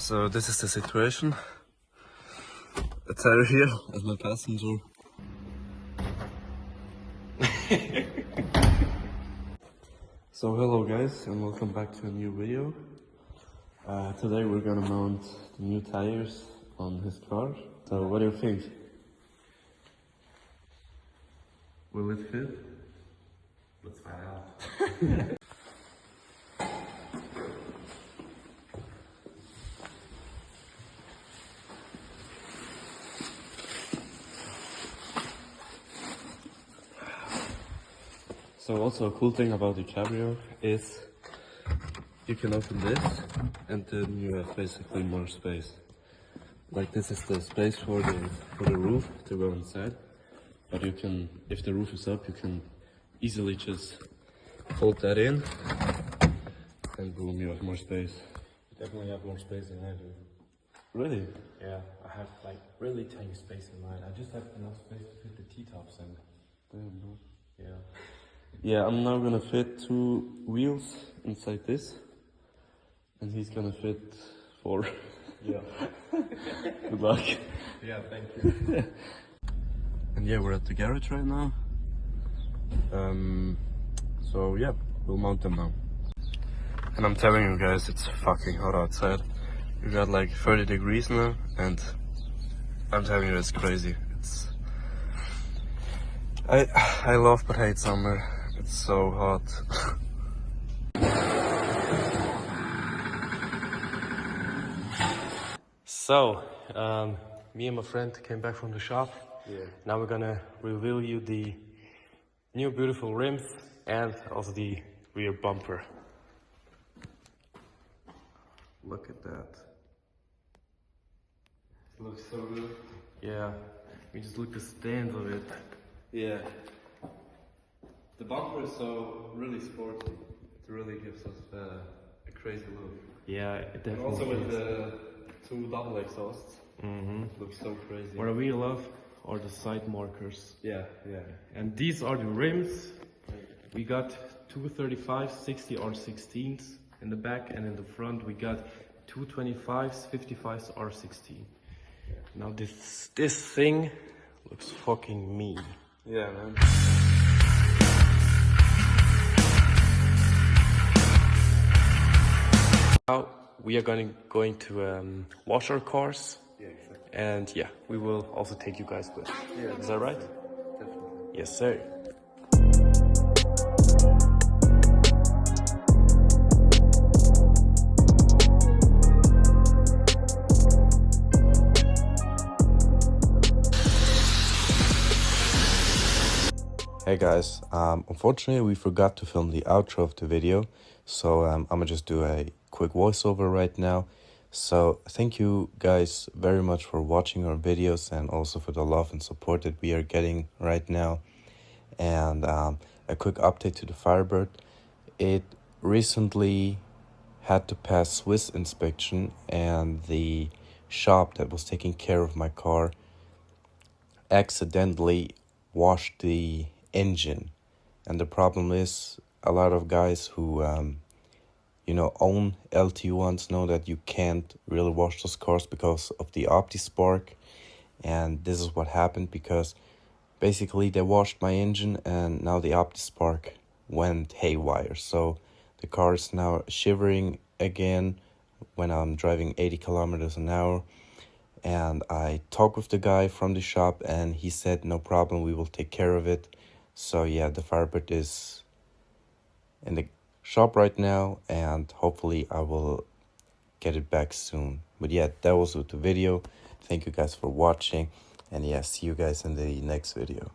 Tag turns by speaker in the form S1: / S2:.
S1: So this is the situation. A tire here as my passenger. So hello guys and welcome back to a new video. Today we're gonna mount the new tires on his car. So what do you think? Will it fit?
S2: Let's find out.
S1: So also a cool thing about the Cabrio is you can open this and then you have basically more space. Like this is the space for the roof to go inside. But you can, if the roof is up, you can easily just fold that in and boom, you have more space.
S2: You definitely have more space than I do.
S1: Really?
S2: Yeah, I have like really tiny space in mine. I just have enough space to fit the T-tops in.
S1: Damn, bro.
S2: Yeah.
S1: Yeah, I'm now gonna fit 2 wheels inside this. And he's gonna fit 4.
S2: Yeah.
S1: Good luck.
S2: Yeah, thank you.
S1: And yeah, we're at the garage right now. So yeah, we'll mount them now. And I'm telling you guys, it's fucking hot outside. We got like 30 degrees now, and I'm telling you, it's crazy. I love but hate summer. It's so hot.
S2: So, me and my friend came back from the shop.
S1: Yeah.
S2: Now we're gonna reveal you the new beautiful rims and also the rear bumper.
S1: Look at that.
S2: It looks so good. Yeah, we just look the stand of it.
S1: Yeah. The bumper is so really sporty. It really gives us a crazy look.
S2: Yeah, it definitely
S1: Also with
S2: is.
S1: the 2 double exhausts. It looks so crazy.
S2: What I really love are the side markers.
S1: Yeah, yeah.
S2: And these are the rims. We got 235 60 R16s in the back, and in the front we got 225s 55s R16. Now this thing looks fucking mean.
S1: Yeah, man.
S2: Now we are going to wash our cars.
S1: Yeah, exactly.
S2: And yeah, we will also take you guys with.
S1: Yeah,
S2: Is that right?
S1: definitely.
S2: Yes, sir.
S3: Hey guys, unfortunately we forgot to film the outro of the video, so I'm gonna just do a quick voiceover right now. So thank you guys very much for watching our videos and also for the love and support that we are getting right now. And a quick update to the Firebird. It recently had to pass Swiss inspection, and the shop that was taking care of my car accidentally washed the engine. And the problem is, a lot of guys who own LT1s know that you can't really wash those cars because of the OptiSpark. And this is what happened, because basically they washed my engine and now the OptiSpark went haywire. So the car is now shivering again when I'm driving 80 kilometers an hour. And I talked with the guy from the shop and he said, no problem, we will take care of it. So yeah, the Firebird is in the shop right now and hopefully I will get it back soon. But yeah, that was with the video. Thank you guys for watching, and yeah, see you guys in the next video.